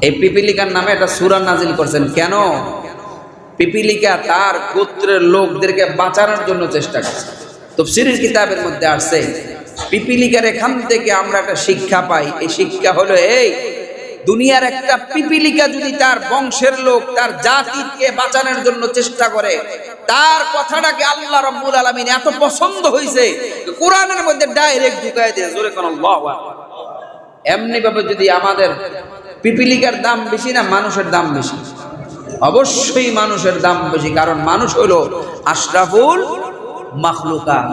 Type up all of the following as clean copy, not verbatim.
এই পিপিলিকার নামে একটা সূরা নাজিল করছেন। কেন? পিপিলিকা তার গোত্রের লোকদেরকে বাঁচানোর জন্য চেষ্টা করছে। তাফসীরের কিতাবের মধ্যে আসছে পিপিলিকার এখান থেকে আমরা একটা শিক্ষা পাই। এই শিক্ষা হলো এই, দুনিয়ার একটা পিপিলিকা যদি তার বংশের লোক, তার জাতিকে বাঁচানোর জন্য চেষ্টা করে, তার কথাটাকে আল্লাহ রাব্বুল আলামিন এত পছন্দ হয়েছে কোরআনের মধ্যে ডাইরেক্ট ঢুকায় দিয়ে জোরে কোন আল্লাহু আকবার। এমনি ভাবে যদি আমাদের পিপিলিকার দাম বেশি না মানুষের দাম বেশি? অবশ্যই মানুষের দাম বেশি, কারণ মানুষ হলো আশরাফুল মাখলুকাত।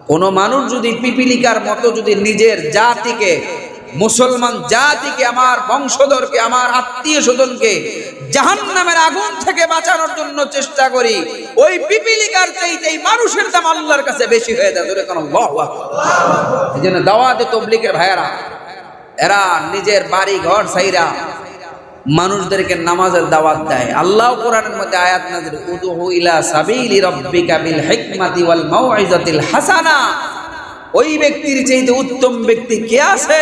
কোন মানুষ যদি পিপিলিকার মতো যদি নিজের জাতিকে, মুসলমান জাতিকে, আমার বংশধরকে, আমার আত্মীয় স্বজনকে জাহান্নামের আগুন থেকে বাঁচানোর জন্য চেষ্টা করি, ওই পিপিলিকার চাইতে এই মানুষের দাম আল্লাহর কাছে বেশি হয়ে যায়। জোরে কোন আল্লাহু আকবার। এজন্য দাওয়াতে তাবলীগের ভাইয়েরা, এরা নিজের বাড়ি ঘর ছাইরা মানুষদেরকে নামাজের দাওয়াত দেয়। আল্লাহ কোরআনের মধ্যে আয়াত নাযিল, উদউ ইলা সাবিলি রাব্বিকা বিল হিকমাতি ওয়াল মাউইযাতিল হাসানা। ওই ব্যক্তির চাইতে উত্তম ব্যক্তি কে আছে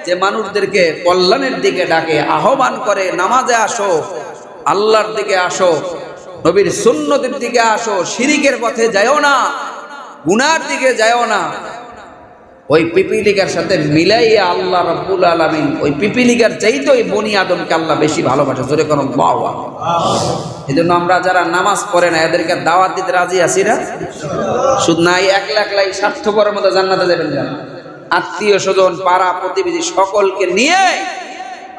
যে মানুষদেরকে কল্যাণের দিকে ডাকে, আহ্বান করে, নামাজে আসো, আল্লাহর দিকে আসো, নবীর সুন্নতের দিকে আসো, শিরিকের পথে যায়ও না, গুনার দিকে যায়ও না। ওই পিপিলিকার সাথে মিলাইয়া আল্লাহ রাব্বুল আলামিন ওই পিপিলিকার চাইতে ওই বনি আদমকে আল্লাহ বেশি ভালোবাসে। জোরে কোন আল্লাহু আকবার। এজন্য আমরা যারা নামাজ পড়ে না এদেরকে দাওয়াত দিতে রাজি আছি না? শুধু নাই একলা একলাই স্বার্থপরের মতো জান্নাতে যাবেন না, আত্মীয় স্বজন, পাড়া প্রতিবেশী সকলকে নিয়ে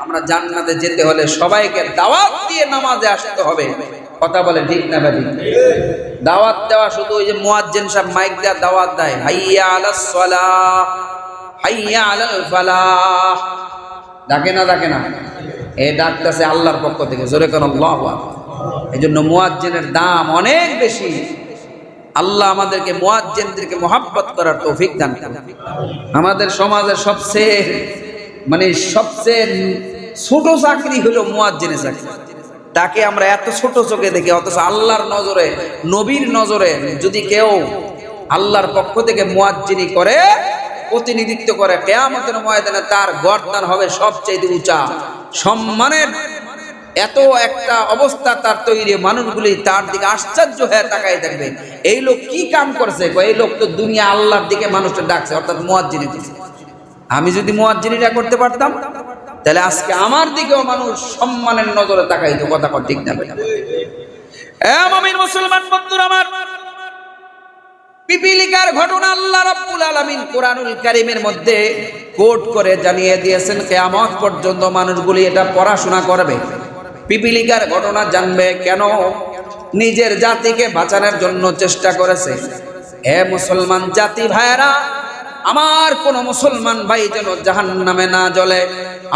আমরা জান্নাতে যেতে হলে সবাইকে দাওয়াত দিয়ে নামাজে আসতে হবে। কথা বলে ঠিক না ভাই? দাওয়াত দেওয়া শুধু ওই যে মুয়াজ্জিন সাহেব মাইক দিয়ে দাওয়াত দেয়, হাইয়া আলাস সালাহ, হাইয়া আলাল ফালাহ, ডাকে না? ডাকে না? এই ডাকতেছে আল্লাহর পক্ষ থেকে। জোরে কোন আল্লাহু আকবার। এজন্য মুয়াজ্জিনের দাম অনেক বেশি। আল্লাহ আমাদেরকে মুয়াজ্জিনদেরকে মহব্বত করার তৌফিক দান করুন। আমাদের সমাজের সবচেয়ে ছোট চাকরি হলো মুয়াজ্জিনের চাকরি। তাকে আমরা এত ছোট চোখে দেখি, অথচ আল্লাহর নজরে, নবীর নজরে যদি কেউ আল্লাহর পক্ষ থেকে মুয়াজ্জিনি করে, প্রতিনিধিত্ব করে, কিয়ামতের ময়দানে তার গর্দান হবে সবচেয়ে উঁচা। সম্মানের এত একটা অবস্থা তার তৈরি, মানুষগুলি তার দিকে আশ্চর্য হয়ে তাকায় থাকবে, এই লোক কি কাম করছে? এই লোক তো দুনিয়া আল্লাহর দিকে মানুষটা ডাকছে, অর্থাৎ মুয়াজ্জিনি করছে। আমি যদি মুয়াজ্জিনিটা করতে পারতাম তাহলে আজকে আমার দিকেও মানুষ সম্মানের নজরে তাকাইতো। কথা ঠিক না? মুমিন মুসলমান বন্ধুরা আমার, পিপিলিকার ঘটনা আল্লাহ রাব্বুল আলামিন কোরআনুল কারীমের মধ্যে কোট করে জানিয়ে দিয়েছেন, কিয়ামত পর্যন্ত মানুষগুলি এটা পড়াশোনা করবে, পিপিলিকার ঘটনা জানবে। কেন? নিজের জাতিকে বাঁচানোর জন্য চেষ্টা করেছে। হে মুসলমান জাতি ভাইয়েরা, আমার কোন মুসলমান ভাই যেন জাহান্নামে না জ্বলে,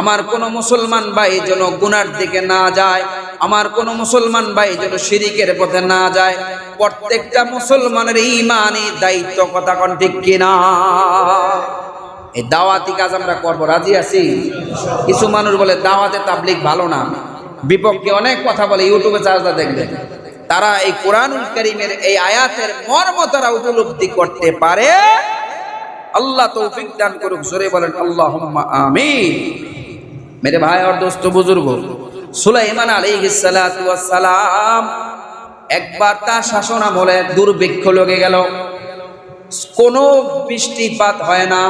আমার কোন মুসলমান ভাই যেন গুনার দিকে না যায়, আমার কোন মুসলমান ভাই যেন শিরিকের পথে না যায়। প্রত্যেকটা মুসলমানের ঈমানি দায়িত্ব। কথা কোন ঠিক কিনা? এই দাওয়াতি কাজ আমরা করব, রাজি আছি? কিছু মানুষ বলে দাওয়াতে তাবলীগ ভালো না, বিপক্ষে অনেক কথা বলে, ইউটিউবে চার্জা দেখবে। তারা এই কোরআনুল কারীমের এই আয়াতের মর্ম তারা উপলব্ধি করতে পারে। আল্লাহ তৌফিক দান করুক। জোরে বলেন আল্লাহুম্মা আমিন। মেরে ভাই আর দোস্ত বুজুর্গ, সুলাইমান আলাইহিস সালাতু ওয়াস সালাম একবার তার শাসন আমলে দুর্ভিক্ষ লেগে গেল, কোনো বৃষ্টিপাত হয় না,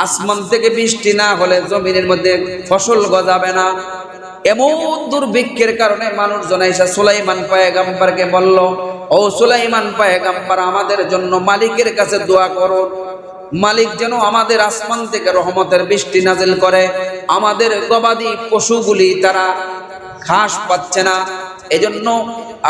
আসমান থেকে বৃষ্টি না হলে জমিনের মধ্যে ফসল গজাবে না। এমন দুর্ভিক্ষের কারণে মানুষজন এসে সুলাইমান পয়গম্বরকে বলল, ও সুলাইমান পয়গম্বর, আমাদের জন্য মালিকের কাছে দোয়া করুন, মালিক যেন আমাদের আসমান থেকে রহমতের বৃষ্টি নাজিল করে। আমাদের গবাদি পশুগুলি তারা ঘাস পাচ্ছে না, এজন্য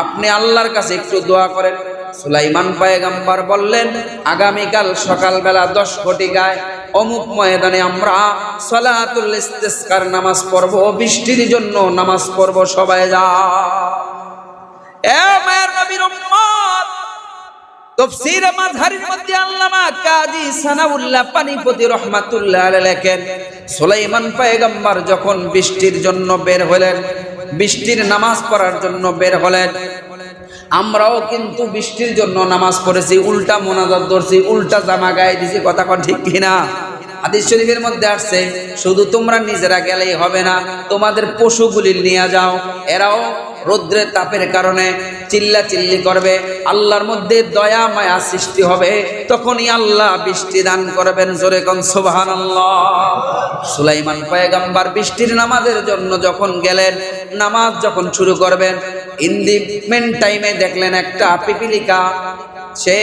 আপনি আল্লাহর কাছে একটু দোয়া করেন। সুলাইমান পয়গম্বর বললেন, আগামীকাল সকালবেলা 10 ঘটিকায় অমুক ময়দানে আমরা সালাতুল ইস্তিসকার নামাজ পড়ব, বৃষ্টির জন্য নামাজ পড়ব, সবাই যাও। এ মায়ের নবীর উম্মত, তাফসীর মাযহারির মধ্যে আল্লামা কাজী সানাউল্লাহ পানিপতি রাহমাতুল্লাহ আলাইহি লেখেন, সুলাইমান পয়গম্বর যখন বৃষ্টির জন্য বের হলেন, বৃষ্টির নামাজ পড়ার জন্য বের হলেন, আমরাও কিন্তু বৃষ্টির জন্য নামাজ পড়েছি, উল্টা মোনাজাত ধরছি, উল্টা জামা গায়ে দিছি। কথা কোন ঠিক কিনা? হাদিস শরীফের মধ্যে আসছে, শুধু তোমরা নিজেরা গেলেই হবে না, তোমাদের পশুগুলি নিয়ে যাও, এরাও রৌদ্রের তাপের কারণে চিল্লা চিল্লি করবে, আল্লাহর মধ্যে দয়া মায়া সৃষ্টি হবে, তখনই আল্লাহ বৃষ্টি দান করবেন। জোরে কোন সুবহানাল্লাহ। সুলাইমান পয়গম্বর বৃষ্টির নামাজের জন্য যখন গেলেন, নামাজ যখন শুরু করবেন, ইন দি মেন টাইমে দেখলেন একটা পিপিলিকা, সে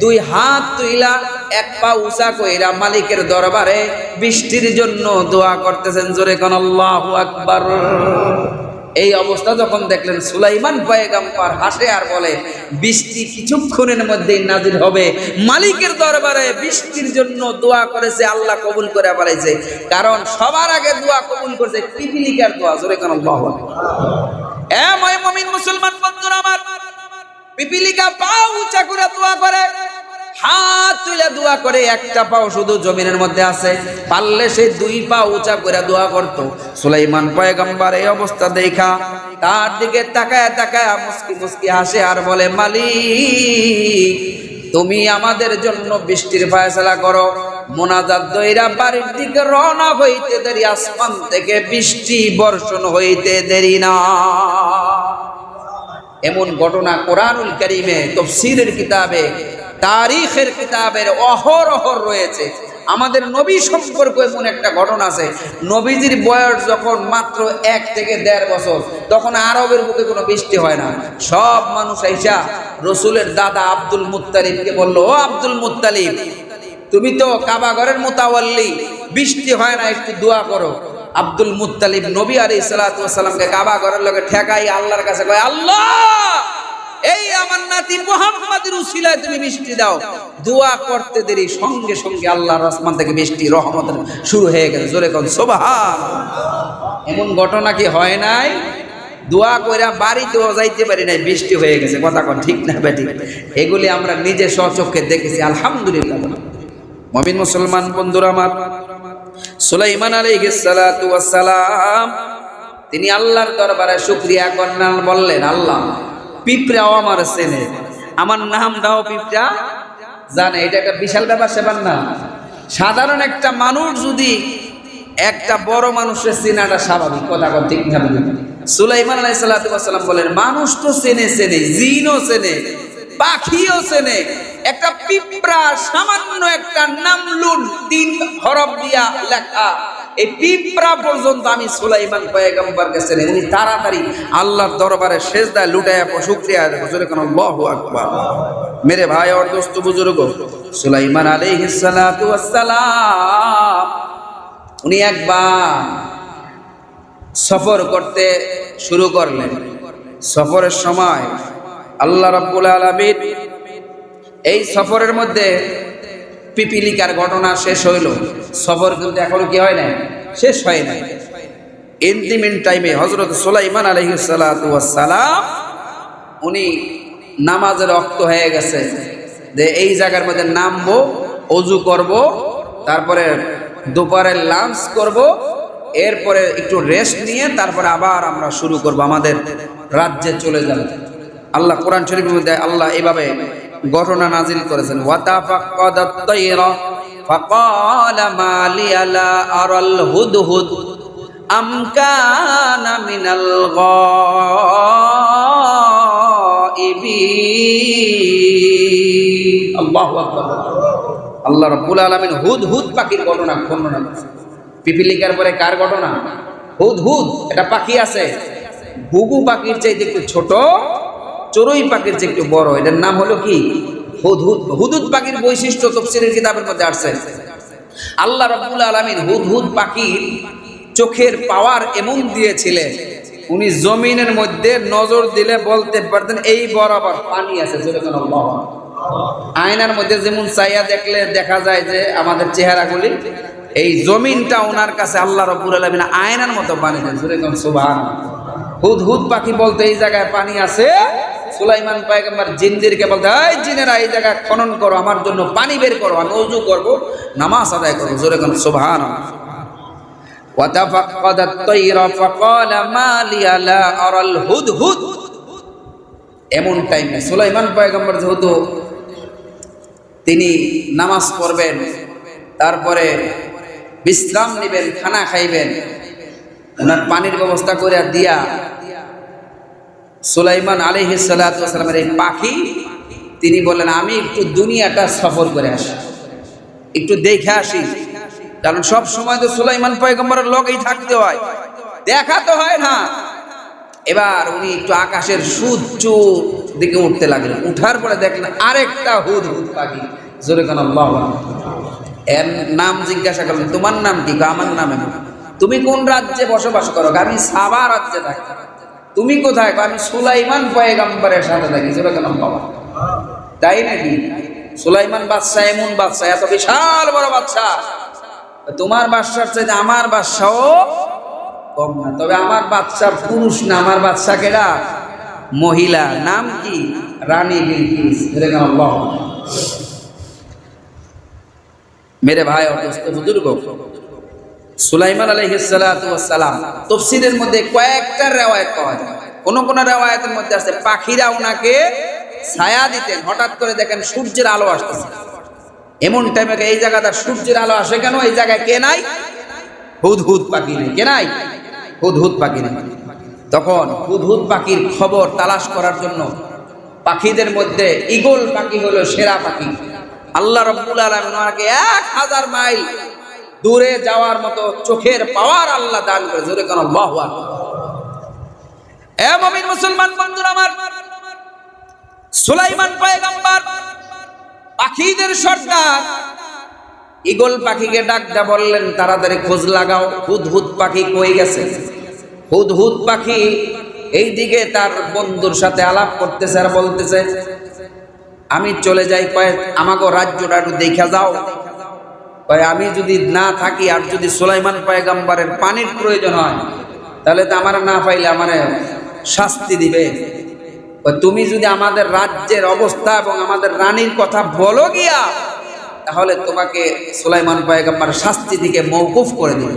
দুই হাত তুইলা এক পা উঁচা কইরা মালিকের দরবারে বৃষ্টির জন্য দোয়া করতেছেন। জোরে কোন আল্লাহু আকবার। এই অবস্থা যখন দেখলেন, সুলাইমান পয়গম্বর হাসে আর বলে, বৃষ্টি কিছুক্ষণের মধ্যেই নাজিল হবে। মালিকের দরবারে বৃষ্টির জন্য দোয়া করেছে, আল্লাহ কবুল করে ফেলেছে, কারণ সবার আগে দোয়া কবুল করেছে পিপিলিকার দোয়া। জোরে কোন আল্লাহু আকবার। এ মুমিন মুসলমান বন্ধুরা আমার, পিপিলিকা পা উঁচা করে দোয়া করে, হাত তুলে দোয়া করে, একটা পাও শুধু জমিনের মধ্যে আছে, পারলে সে দুই পা উঁচা করে দোয়া করত। সুলাইমান পয়গম্বর এই অবস্থা দেখা তার দিকে তাকায় তাকায় মুস্কি মুস্কি হাসে আর বলে, মালিক তুমি আমাদের জন্য বৃষ্টির ফয়সালা করো। মোনাজাত দইরা বাড়ির দিকে রওনা হইতে দেরি, আসমান থেকে বৃষ্টি বর্ষণ হইতে দেরি না। এমন ঘটনা কোরআনুল কারীমে, তাফসীরের কিতাবে, তারিখের কিতাবের অহরহ রয়েছে। আমাদের নবী সম্পর্কে এমন একটা ঘটনা আছে, নবীজির বয়স যখন মাত্র 1 থেকে 1.5 বছর, তখন আরবের বুকে কোনো বৃষ্টি হয় না। সব মানুষ আইসা রসুলের দাদা আব্দুল মুত্তালিবকে বলল, ও আব্দুল মুত্তালিব, তুমি তো কাবা ঘরের মুতাওয়াল্লি, বৃষ্টি হয় না, একটু দোয়া করো। আব্দুল মুত্তালিব নবী আলাইহিস সালাতু ওয়াস সালামকে কাবা ঘরের লগে ঠেকাই আল্লাহর কাছে কয়, আল্লাহ এই আমার নাতি মুহাম্মাদের উসিলায় তুমি বৃষ্টি দাও। দোয়া করতে দেরি, সঙ্গে সঙ্গে আল্লাহর আসমান থেকে বৃষ্টি রহমত শুরু হয়ে গেছে। জোরে কোন সুবহানাল্লাহ। এমন ঘটনা কি হয় নাই? দোয়া কইরা বাড়িতেও যাইতে পারি নাই, বৃষ্টি হয়ে গেছে। কথা কোন ঠিক না বেঠিক? এগুলি আমরা নিজে স্বচক্ষে দেখেছি, আলহামদুলিল্লাহ। মুমিন মুসলমান বন্ধুরা আমার, সুলাইমান আলাইহিস সালাতু ওয়াস সালাম তিনি আল্লাহর দরবারে শুকরিয়া করলেন, বললেন, আল্লাহ পিঁপড়াও আমার চেনে, আমার নামটাও পিঁপড়া জানে। এটা একটা বিশাল ব্যাপার সেবার না। সাধারণ একটা মানুষ যদি একটা বড় মানুষের চেনাটা স্বাভাবিক, কথা কথা ঠিক না? সুলাইমান আলাইহিস সালাতু ওয়াস সালাম বলেন, মানুষ তো চেনে, জিনও চেনে, পাখিও চেনে, একটা পিঁপড়া সামান্য একটা নামলুন 3 হরফ দিয়া লেখা, এই পিঁপড়া পর্যন্ত আমি সুলাইমান পয়গম্বরকে চিনি। উনি তাড়াতাড়ি আল্লাহর দরবারে সেজদায় লুটায়া শুকরিয়া আদায় করেন। আল্লাহু আকবার। মেরে ভাই और दोस्त বুজুর্গ, সুলাইমান আলাইহিস সালাতু ওয়াস সালাম উনি একবার সফর করতে শুরু করলেন। সফরের সময় আল্লাহ রাব্বুল আলামিন এই সফরের মধ্যে পিপিলিকার ঘটনা শেষ হইল। সফর কিন্তু এখনো কি হয় না, শেষ হয় নাই। ইন দি মিন টাইমে হযরত সুলাইমান আলাইহিস সালাতু ওয়াস সালাম উনি নামাজের ওয়াক্ত হয়ে গেছে, যে এই জায়গার মধ্যে নামবো, ওযু করব, তারপরে দুপুরের লাঞ্চ করব, এরপরে একটু রেস্ট নিয়ে তারপরে আবার আমরা শুরু করব, আমাদের রাজ্যে চলে যাব। আল্লাহ কোরআন শরীফের মধ্যে আল্লাহ এইভাবে ঘটনা নাজিল করেছেন, ওয়াতাফাক্কাদাত তায়রা ফাকালা মা লিয়া লা আরাল হুদহুদ আম কানা মিনাল গায়িবিন। আল্লাহু আকবার। আল্লাহ রাব্বুল আলামিন হুদহুদ পাখির ঘটনা বর্ণনা করেছেন। পিপিলিকার পরে কার ঘটনা? হুদহুদ। এটা পাখি আছে, ঘুঘু পাখির চাইতে একটু ছোট, চড়ুই পাখির চেয়ে একটু বড়। এটার নাম হলো কি? হুদহুদ। হুদহুদ পাখির বৈশিষ্ট্য তাফসীরের কিতাবের মধ্যে আসছে। আল্লাহ রাব্বুল আলামিন হুদহুদ পাখির চোখের পাওয়ার এমন দিয়েছিলেন, উনি জমিনের মধ্যে নজর দিলে বলতে পারতেন এই বরাবর পানি আছে। যেরকম আল্লাহ আয়নার মধ্যে যেমন চাইয়া দেখলে দেখা যায় যে আমাদের চেহারাগুলি, এই জমিনটা ওনার কাছে আল্লাহ রাব্বুল আলামিন আয়নার মতো পানি দেন। যেরকম সুবহানাল্লাহ। হুদহুদ পাখি বলতে এই জায়গায় পানি আছে। সুলাইমান পয়গম্বর জিনদেরকে বলতে, এই জিনেরা এই জায়গা খনন করো, আমার জন্য পানি বের করো, আমি ওযু করব, নামাজ আদায় করব। জোরে কোন সুবহানাল্লাহ। ওয়াতাফাক্কাদাত তায়রা ফাকালা মা লিয়া লা আরাল হুদহুদ। এমন টাইমে সুলাইমান পয়গম্বর যেহেতু তিনি নামাজ পড়বেন, তারপরে বিশ্রাম নেবেন, খানা খাইবেন, ওনার পানির ব্যবস্থা করে দিয়া সুলাইমান আলাইহিস সালাতু ওয়াস সালামের এই পাখি তিনি বললেন আমি একটু দুনিয়াটা সফর করে আসি, একটু দেখে আসি, কারণ সব সময় তো সুলাইমান পয়গম্বরের লগেই থাকতে হয়, দেখা তো হয় না। এবার উনি একটু আকাশের সূর্য দিকে উঠতে লাগলেন, উঠার পরে দেখলেন আরেকটা হুদহুদ পাখি। জোরে কোন আল্লাহু আকবার। এর নাম জিজ্ঞাসা করলেন তোমার নাম কি? আমার নাম এমন। তুমি কোন রাজ্যে বসবাস করো? আমি সাবা রাজ্যে থাকি। তুমি কোথায়? আমি সুলাইমান পয়গম্বরের সাথে থাকি। জোরে কোন আল্লাহু আকবার। তাই নাকি? সুলাইমান বাদশাহ এমন বাদশাহ, এত বিশাল বড় বাদশাহ, তোমার বাদশার চাইতে আমার বাদশাও কম না। তবে আমার বাদশা পুরুষ না, আমার বাদশা কেডা? মহিলা। নাম কি? রানী বিলকিস। মেরে ভাই ও দোস্ত বুজুর্গ, সুলাইমান আলাইহিস সালাতু ওয়াস সালাম তাফসীরের মধ্যে কয়েকটা riwayat পাওয়া যায়। কোন কোন riwayatের মধ্যে আছে পাখিরা ওনাকে ছায়া দিতেন। হঠাৎ করে দেখেন সূর্যের আলো আসতেছে, এমন টাইমে এই জায়গাটা সূর্যের আলো আসে কেন? এই জায়গায় কে নাই? হুদহুদ পাখি নেই। কে নাই? হুদহুদ পাখি নেই। তখন হুদহুদ পাখির খবর তালাশ করার জন্য পাখিদের মধ্যে ঈগল পাখি হলো সেরা পাখি। আল্লাহ রাব্বুল আলামিন ওনাকে 1000 মাইল দূরে যাওয়ার মতো চোখের পাওয়ার আল্লাহ দান করে। জোরে কোন আল্লাহু আকবার। এ মুমিন মুসলমান বন্ধুরা আমার, সুলাইমান পয়গম্বর পাখিদের সর্দার ঈগল পাখিকে ডাক দেয়া বললেন তাড়াতাড়ি খোঁজ লাগাও, হুদহুদ পাখি কই গেছে। হুদহুদ পাখি এই দিকে তার বন্ধুর সাথে আলাপ করতেছে আর বলতেছে আমি চলে যাই, কয় আমাকে রাজ্যটা একটু দেখা যাও। কয় আমি যদি না থাকি আর যদি সুলাইমান পয়গম্বরের পানির প্রয়োজন হয় তাহলে তো আমার না পাইলে আমার শাস্তি দিবে। তুমি যদি আমাদের রাজ্যের অবস্থা এবং আমাদের রানীর কথা বলো গিয়া, তাহলে তোমাকে সুলাইমান পয়গম্বর শাস্তি থেকে মওকুফ করে দিবে।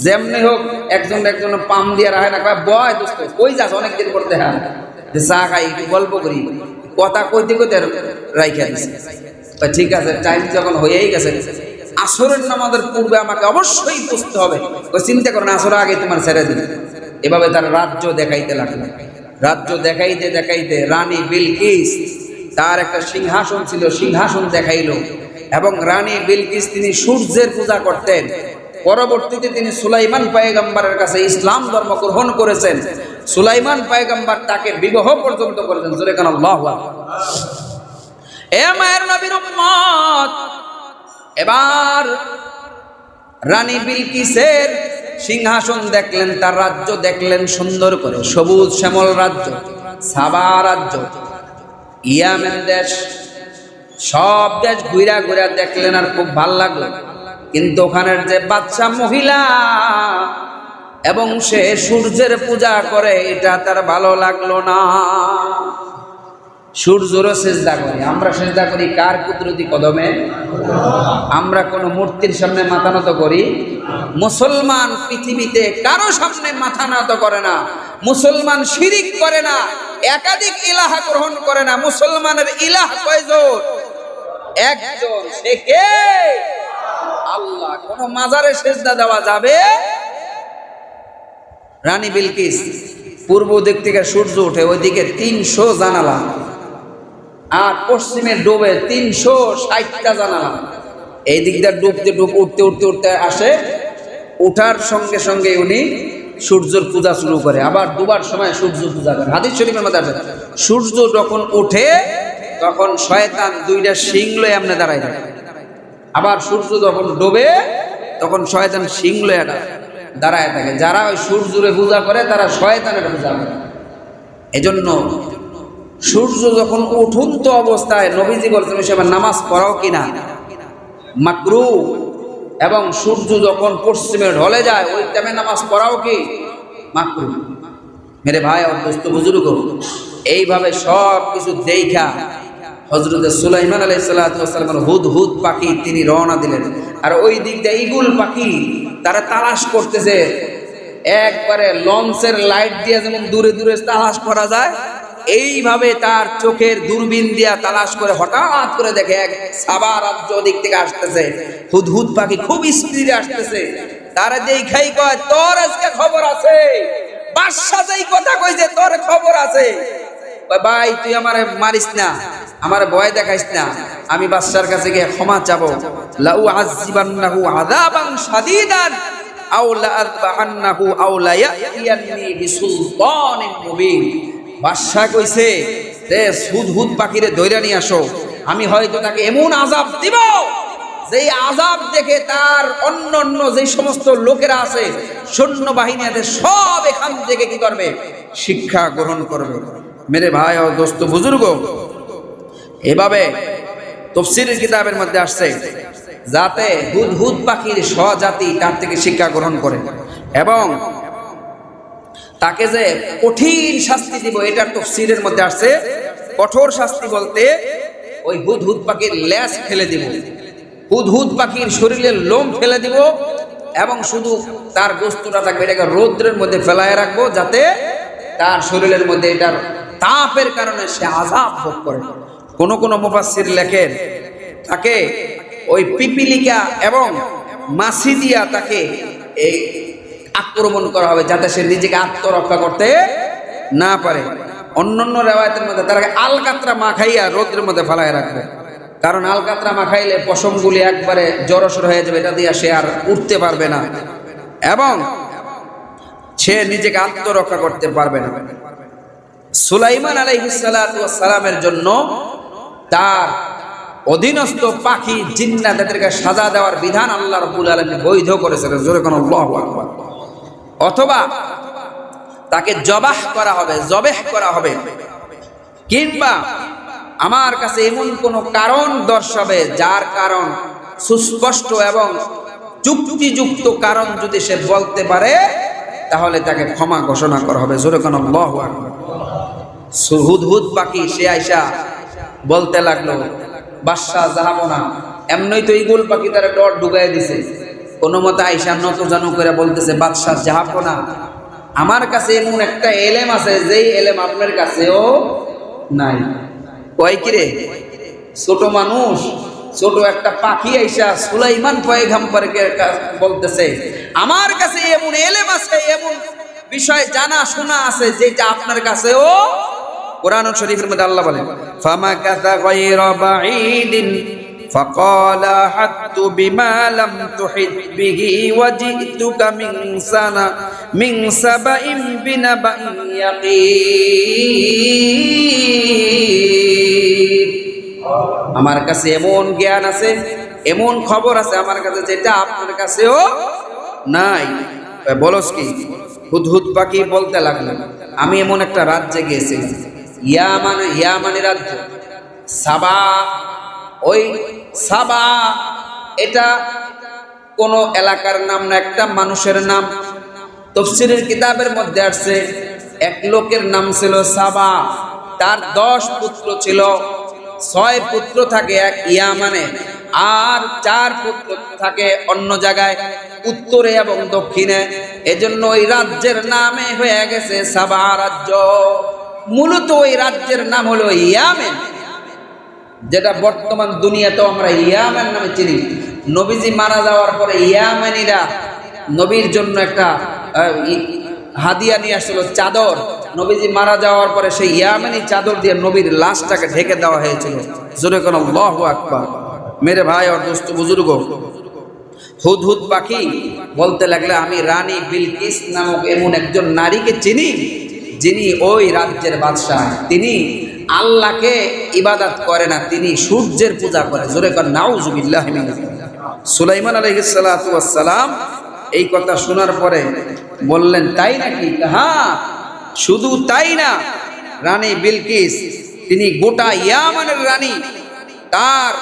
যেমনি হোক একজন পাম দিয়ে রাখে না, বয় দোস্ত কই যাস, অনেকদিন পর দেখা, যে চা খাই একটু গল্প করি, কথা কইতে কইতে রাইখা দিছে। ঠিক আছে, টাইম যখন হয়েই গেছে, আসরের নামাজের পূর্বে আমাকে অবশ্যই বুঝতে হবে। চিন্তা করেন আসরের আগে তোমার ছেড়ে দিবে। এভাবে তার রাজ্য দেখাইতে লাগলো। রাজ্য দেখাইতে দেখাইতে রানী বিলকিস, তার একটা সিংহাসন ছিল, সিংহাসন দেখাইলো। এবং রানী বিলকিস তিনি সূর্যের পূজা করতেন। পরবর্তীতে তিনি সুলাইমান পয়গম্বরের কাছে ইসলাম ধর্ম গ্রহণ করেছেন। সুলাইমান পয়গম্বর তাকে বিবাহ পর্যন্ত করেছেন। জোরে কান আল্লাহু আকবার। এ মায়ের নবীর উম্মত, এবার রানী বিলকিসের সিংহাসন দেখলেন, তার রাজ্য দেখলেন সুন্দর করে, সবুজ শ্যামল রাজ্য, সাবা রাজ্য, ইয়ামেন দেশ, সব দেশ ঘুরা ঘুরা দেখলেন আর খুব ভাল লাগলো। কিন্তু ওখানের যে বাচ্চা মহিলা এবং সে সূর্যের পূজা করে, এটা তার ভালো লাগলো না। সূর্যেরও সেজদা করি আমরা, সেজদা করি কার? কুদরতি কদমে। আমরা কোন মূর্তির সামনে মাথা নত করি? মুসলমান পৃথিবীতে কারো সামনে মাথা নত করে না। মুসলমান শিরিক করে না, একাধিক ইলাহ গ্রহণ করে না। মুসলমানের ইলাহ কয়জন? একজন, সে কে? আল্লাহ। কোন মাজারে সেজদা দেওয়া যাবে? রানী বিলকিস পূর্ব দিক থেকে সূর্য ওঠে, ওইদিকে 300 জানালা, আর পশ্চিমে ডুবে 360টা জানালা। এই দিক দিয়ে ডুবতে উঠতে উঠতে উঠতে আসে, ওঠার সঙ্গে সঙ্গে উনি সূর্যের পূজা শুরু করে। আবার ডুবার সময় সূর্য পূজা করে। হাদিস শরীফের মধ্যে আছে সূর্য যখন ওঠে তখন শয়তান 2টা শিং লয়ে এমনে দাঁড়ায় থাকে। আবার সূর্য যখন ডোবে তখন শয়তান শিং লয়ে দাঁড়ায় থাকে। যারা ওই সূর্যরে পূজা করে তারা শয়তানের পূজা করে। এজন্য সূর্য যখন উঠন্ত অবস্থায় নবীজি বলছেন সে নামাজ পড়াও কিনা মাকরুহ, এবং সূর্য যখন পশ্চিমে ঢলে যায় ওই টাইমে নামাজ পড়াও কি মাকরুহ। মেরে ভাই আর দোস্ত বুজুর্গ, এইভাবে সব কিছু দেখা হযরত সুলাইমান আলাইহিস সালাতু ওয়াস সালামের হুদহুদ পাখি তিনি রওনা দিলেন। আর ওই দিক দিয়ে ঈগল পাখি তারা তালাশ করতেছে। একবারে লঞ্চের লাইট দিয়ে যেমন দূরে দূরে তালাশ করা যায়, এইভাবে তার চোখের দূরবীন দিয়া তালাশ করে হঠাৎ করে দেখে এক সাবা রাজ্য দিক থেকে আসতেছে, হুদহুদ পাখি খুব স্পিডে আসতেছে। তারা দেখাই কয় তোর আজকে খবর আছে। বাদশা যেই কথা কইছে তোর খবর আছে। ভাই তুই আমারে মারিস না, আমার ভয় দেখাইস না, আমি বাদশার কাছে গিয়ে ক্ষমা চাবো। লাউ আযিবান্নাহু আযাবান শাদীদান আও লাআযবাহান্নাহু আও লায়াতিয়ান্নি বিসুলতানিন মুবিন। বাদশা কইছে যে হুদহুদ পাখিরে ধইরা নিয়ে আসো, আমি হয়তো তাকে এমন আযাব দিব যেই আযাব দেখে তার অন্যান্য যে সমস্ত লোকেরা আছে সৈন্যবাহিনী আছে সব এখান থেকে কি করবে? শিক্ষা গ্রহণ করবে। মেরে ভাই ও দোস্ত বুজুর্গ, এভাবে তাফসীরের কিতাবের মধ্যে আসছে যাতে হুদহুদ পাখির স্বজাতি তার থেকে শিক্ষা গ্রহণ করে এবং তাকে যে কঠিন শাস্তি দিব, এটার তাফসীরের মধ্যে আসছে কঠোর শাস্তি বলতে ওই হুদহুদ পাখির লেজ ফেলে দিব, হুদহুদ পাখির শরীরের লোম ফেলে দিব এবং শুধু তার গোশতটা থাকবে, এটাকে রৌদ্রের মধ্যে ফেলায় রাখবো যাতে তার শরীরের মধ্যে এটার তাপের কারণে সে আযাব ভোগ করে। কোন কোন মুফাসসির লেখেন তাকে ওই পিপিলিকা এবং মাছি দিয়া তাকে এই আক্রমণ করা হবে যাতে সে নিজেকে আত্মরক্ষা করতে না পারে। অন্যান্য রেওয়ায়েতের মধ্যে তারাকে আলকাতরা মাখাইয়া রৌদ্রের মধ্যে ফেলায় রাখবে, কারণ আলকাতরা মাখাইলে পশমগুলি একবারে জড়সড় হয়ে যাবে, এটা দিয়ে সে আর উঠতে পারবে না এবং সে নিজেকে আত্মরক্ষা করতে পারবে না। সুলাইমান আলাইহিস সালাতু ওয়াস সালামের জন্য তার অধীনস্থ পাখি জিন্নাতদেরকে সাজা দেওয়ার বিধান আল্লাহ রাব্বুল আলামিন বৈধ করেছেন। জোরে কোন আল্লাহু আকবার। অথবা তাকে জবাহ করা হবে, জবেহ করা হবে, কিংবা আমার কাছে এমন কোন কারণ দর্শাবে যার কারণ সুস্পষ্ট এবং যুক্তিযুক্ত কারণ যদি সে বলতে পারে তাহলে তাকে ক্ষমা ঘোষণা করা হবে। জোরে কোন আল্লাহু আকবার। হুদহুদ পাখি সে আইসা বলতে লাগলো বাদশা যাবো না, এমনই তো ঈগল পাখি তারা ডর ঢুকাই দিছে। কোনো মতে আইসা নত জানু করে বলতেছে বাদশা যাবো না, আমার কাছে এমন একটা এলেম আছে যেই এলেম আপনার কাছেও নাই। কয় কিরে ছোট মানুষ, ছোট একটা পাখি আইসা সুলাইমান পয়গম্বরকে বলতেছে আমার কাছে এমন এলেম আছে, এমন বিষয় জানা শোনা আছে যেটা আপনার কাছেও। কোরআন শরীফের মধ্যে আল্লাহ বলেন ফামাকাতা গায়রা বাঈদিন ফাকালা হাত্তু বিমা লাম তুহিত বিহি ওয়াজিতুকা মিন সাবাইন বিনাবাইন ইয়াকিন। আমার কাছে এমন জ্ঞান আছে, এমন খবর আছে আমার কাছে যেটা আপনার কাছেও নাই। বলস কি? হুদহুদ পাখি বলতে লাগলো আমি এমন একটা রাজ্যে গিয়েছি, ইয়ামানি রাজ্য, সাবা। ওই সাবা এটা কোন এলাকার নাম না, একটা মানুষের নাম। তাফসীরের কিতাবের মধ্যে আসছে এক লোকের নাম ছিল সাবা, তার 10 পুত্র ছিল, 6 পুত্র থাকে এক ইয়ামানে আর 4 পুত্র থাকে অন্য জায়গায় উত্তরে এবং দক্ষিণে। এজন্য ওই রাজ্যের নামে হয়ে গেছে সাবা রাজ্য। মূলত ওই রাজ্যের নাম হলো ইয়ামেন, যেটা বর্তমান দুনিয়াতেও আমরা ইয়ামেন নামে চিনি। নবীজি মারা যাওয়ার পরে ইয়ামেনিরা নবীর জন্য একটা হাদিয়া নিয়ে আসছিল, চাদর। নবীজি মারা যাওয়ার পরে সেই ইয়ামেনি চাদর দিয়ে নবীর লাশটাকে ঢেকে দেওয়া হয়েছিল। জোরে কোন আল্লাহু আকবার। মেরে ভাই আর দোস্ত বুজুর্গ, হুদহুদ পাখি বলতে লাগলে আমি রানী বিলকিস নামক এমন একজন নারীকে চিনি যিনি ওই রাজ্যের বাদশাহ। তিনি আল্লাহকে ইবাদত করে না, তিনি সূর্যের পূজা করে। জোরে কর নাউজুবিল্লাহ। সুলাইমান আলাইহিস সালাতু ওয়াস সালাম এই কথা শোনার পরে বললেন তাই নাকি? হ্যাঁ, শুধু তাই না, রানী বিলকিস তিনি গোটা ইয়ামানের রানী, তার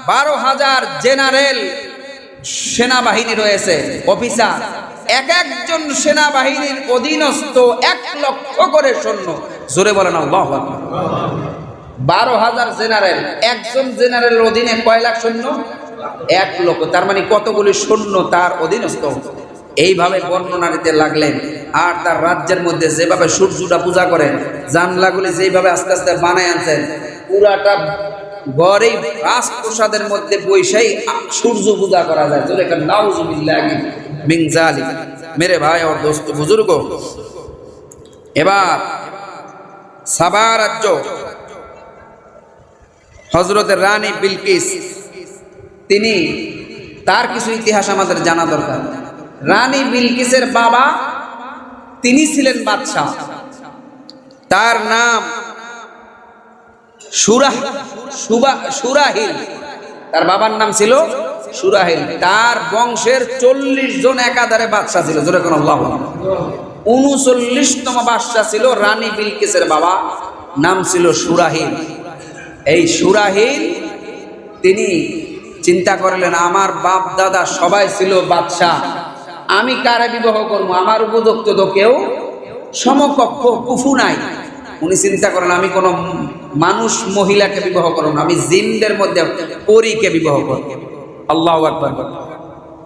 12,000 জেনারেল সেনাবাহিনী রয়েছে, অফিসার। এক একজন সেনাবাহিনীর অধীনস্থ 1 লক্ষ করে সৈন্য। জোরে বলেন আল্লাহু আকবার। 12,000 জেনারেল, একজন জেনারেলের অধীনে কয় লাখ সৈন্য? 1 লক্ষ। তার মানে কতগুলি সৈন্য তার অধীনস্থ? এইভাবে বর্ণনা দিতে লাগলেন। আর তার রাজ্যের মধ্যে যেভাবে সূর্যটা পূজা করেন, জানলাগুলি যেভাবে আস্তে আস্তে বানায় আনছেন, পুরাটা ঘরেই রাজপ্রসাদের মধ্যে বৈশাই সূর্য পূজা করা যায়। জোরে কান নাউজুবিল্লাহি মিন যালিক। মেরে ভাই और দোস্ত বুজুর্গ, এবার সাবা রাজ্য, হযরতের রানী বিলকিস, তিনি, তার কিছু ইতিহাস আমাদের জানা দরকার। রানী বিলকিসের বাবা, তিনি ছিলেন বাদশাহ, তার নাম সুরাহিল। তার বাবার নাম ছিল সুরাহিল। তার বংশের 40 জন একাধারে বাদশাহ ছিল। জোরে কোন আল্লাহু আকবার। 39তম বাদশাহ ছিল রানী বিলকিসের বাবা, নাম ছিল সুরাহিল। এই সুরাহিল তিনি চিন্তা করলেন, আমার বাপ দাদা সবাই ছিল বাদশাহ, আমি কারে বিবাহ করবো? আমার উপযুক্ত তো কেউ সমকক্ষ কুফু নাই। উনি চিন্তা করেন, আমি কোনো মানুষ মহিলাকে বিবাহ করব না, আমি জিনদের মধ্যে পরীকে বিবাহ করব। আল্লাহু আকবার।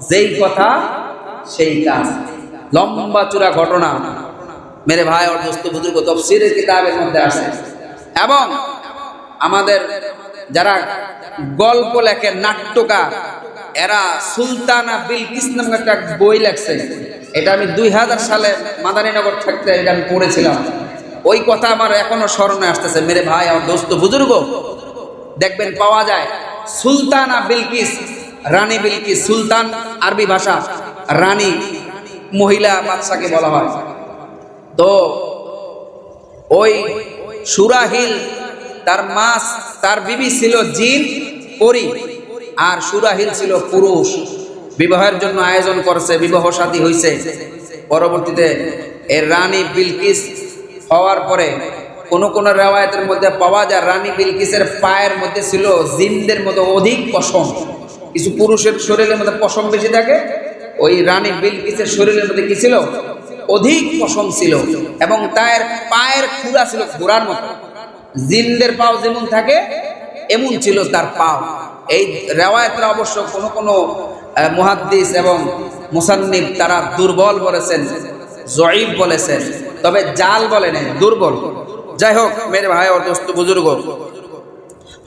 যেই কথা সেই কাজ। লম্বা চূড়া ঘটনা মেরে ভাই और দোস্ত বুজুর্গ, তাফসীরের কিতাবের মধ্যে আছে। এবং আমাদের যারা গল্প লেখে, নাট্যকার, এরা সুলতানা বিলকিস নামে একটা বই লেখছে। এটা আমি 2000 সালে মাদারীনগর থাকতে এটা আমি পড়েছিলাম। ওই কথা আমার এখনো স্মরণে আসতেছে। মেরে ভাই और দোস্ত বুজুর্গ, দেখবেন পাওয়া যায় সুলতানা বিলকিস, রানী বিলকিস। সুলতান আরবি ভাষা, রানী মহিলা বাদশাকে বলা হয়। তো ওই সুরাহিল, তার বিবি ছিল জিন পরী, আর সুরাহিল ছিল পুরুষ। বিবাহের জন্য আয়োজন করছে, বিবাহ শাদী হয়েছে। পরবর্তীতে এর রানী বিলকিস হওয়ার পরে কোন কোন রেওয়ায়েতের মধ্যে পাওয়া যায় রানী বিলকিসের পায়ের মধ্যে ছিল জিনদের মতো অধিক পশম। কিছু পুরুষের শরীরের মধ্যে পশম বেশি থাকে, ওই রানী বিলকিসের শরীরের মধ্যে কি ছিল? অধিক পশম ছিল। এবং তার পায়ের খুরা ছিল ঘোড়ার মতো। জিনদের পাও যেমন থাকে এমন ছিল তার পাও। এই রেওয়ায়েতরা অবশ্য কোন কোন মুহাদ্দিস এবং মুসান্নিফ তারা দুর্বল বলেছেন, জয়ীফ বলেছেন, তবে জাল বলে নেই, দুর্বল। যাই হোক মেরে ভাই और দোস্ত বুজুর্গ,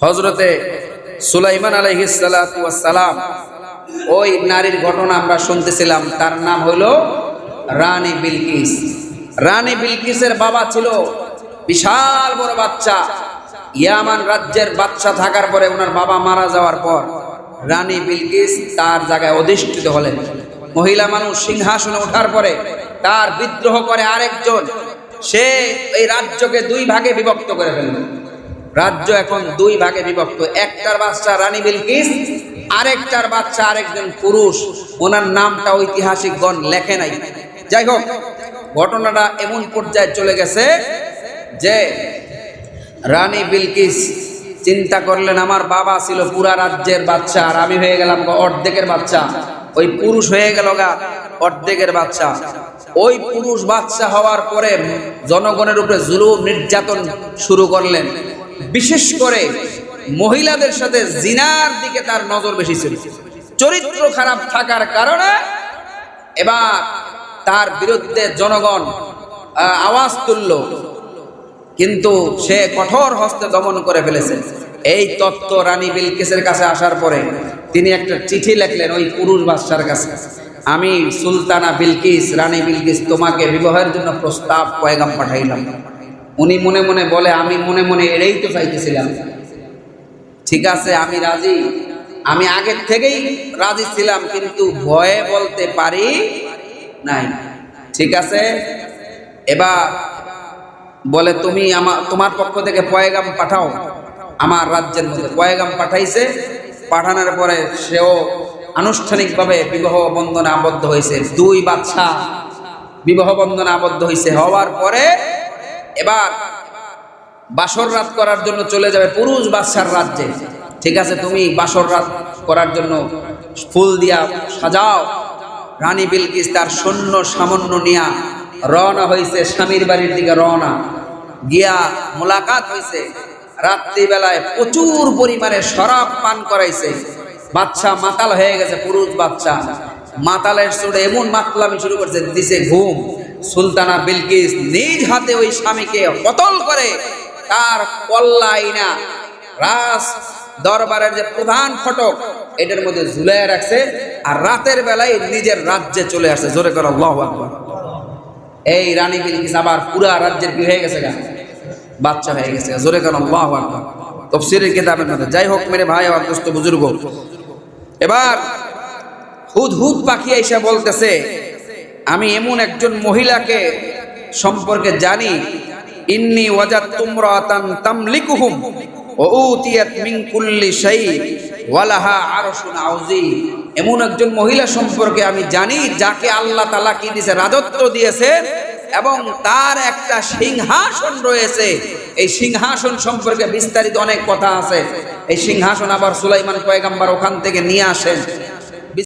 হযরতে সুলাইমান আলাইহিস সালাতু ওয়াস সালাম, ওই নারীর ঘটনা আমরা শুনতেছিলাম। তার নাম হলো রানী বিলকিস। রানী বিলকিসের বাবা ছিল বিশাল বড় বাচ্চা। ইয়ামান রাজ্যের বাদশা থাকার পরে ওনার বাবা মারা যাওয়ার পর রানী বিলকিস তার জায়গায় অধিষ্ঠিত হলেন। মহিলা মানুষ সিংহাসনে ওঠার পরে তার বিদ্রোহ করে আরেকজন, সে এই রাজ্যকে 2 ভাগে বিভক্ত করে ফেলল। রাজ্য এখন 2 ভাগে বিভক্ত। একটার বাদশা রানী বিলকিস, আরেকটার বাদশা আরেকজন পুরুষ, ওনার নামটা ঐতিহাসিকগণ লেখে নাই। যাই হোক, ঘটনাটা এমন পর্যায়ে চলে গেছে যে রানী বিলকিস চিন্তা করলেন, আমার বাবা ছিল পুরা রাজ্যের বাদশা, আর আমি হয়ে গেলাম অর্ধেকের বাদশা। ওই পুরুষ হয়ে গেল অর্ধেকের বাদশা। ওই পুরুষ বাদশা হওয়ার পরে জনগণের উপরে জুলুম নির্যাতন শুরু করলেন। বিশেষ করে মহিলাদের সাথে জিনার দিকে তার নজর বেশি ছিল। চরিত্র খারাপ থাকার কারণে এবার তার বিরুদ্ধে জনগণ আওয়াজ তুলল, কিন্তু সে কঠোর হস্তে দমন করে ফেলেছে। এই তত্ত্ব রানী বিলকিসের কাছে আসার পরে তিনি একটা চিঠি লিখলেন ওই পুরুষ বাদশার কাছে, আমি সুলতানা বিলকিস, রানী বিলকিস, তোমাকে বিবাহের জন্য প্রস্তাব পয়গাম পাঠাইলাম। উনি মনে মনে বলে, আমি মনে মনে এটাই তো চাইতেছিলাম। ঠিক আছে, আমি রাজি, আমি আগের থেকেই রাজি ছিলাম, কিন্তু ভয়ে বলতে পারি নাই। ঠিক আছে, এবার বলে তুমি তোমার পক্ষ থেকে পয়গাম পাঠাও আমার রাজ্যের মধ্যে। পয়গাম পাঠাইছে। পাঠানোর পরে সেও আনুষ্ঠানিকভাবে বিবাহ বন্ধনে আবদ্ধ হয়েছে। 2 বাদশাহ বিবাহ বন্ধনে আবদ্ধ হয়েছে। হওয়ার পরে এবার বাসর রাত করার জন্য চলে যাবে পুরুষ বাদশার রাজ্যে। ঠিক আছে, তুমি বাসর রাত করার জন্য ফুল দিয়া সাজাও। রানী বিলকিস তার সৈন্য সামান্য নিয়া রওনা হয়েছে স্বামীর বাড়ির দিকে। রওনা গিয়া মোলাকাত হয়েছে। রাত্রিবেলায় প্রচুর পরিমাণে শরাব পান করাইছে। বাদশা মাতাল হয়ে গেছে, পুরুষ বাদশা। মাতালের চোটে এমন মাতলামি শুরু করছে, দিছে ঘুম। সুলতানা বিলকিস নিজ হাতে ওই স্বামীকে কতল করে তার কল্লা আইনা রাজ দরবারের যে প্রধান ফটক এটার মধ্যে ঝুলাইয়া রাখছে, আর রাতের বেলায় নিজের রাজ্যে চলে আসছে। জোরে করে আল্লাহু আকবার। এই রানী বিলকিস আবার পুরা রাজ্যের কি হয়ে গেছে গা, বাচ্চা হয়ে গেছে। জোরে করে আল্লাহু আকবার। তাফসীরের কিতাবের মধ্যে। যাই হোক মেরে ভাই আমার দোস্ত বুজুর্গ, এবার হুদহুদ পাখি এসে বলতেছে, আমি এমন একজন মহিলাকে সম্পর্কে জানি, ইন্নী ওয়াজাদতু ইমরাআতান তামলিকুহুম ওয়া উতিয়াত মিন কুল্লি শাই ওয়া লাহা আরশুন আযীম। এমন একজন মহিলা সম্পর্কে আমি জানি যাকে আল্লাহ তাআলা কি দিয়েছে, রাজত্ব দিয়েছে, এবং তার একটা সিংহাসন রয়েছে। এই সিংহাসন সম্পর্কে বিস্তারিত অনেক কথা আছে। এই সিংহাসন আবার সুলাইমান পয়গম্বর ওখান থেকে নিয়ে আসেন।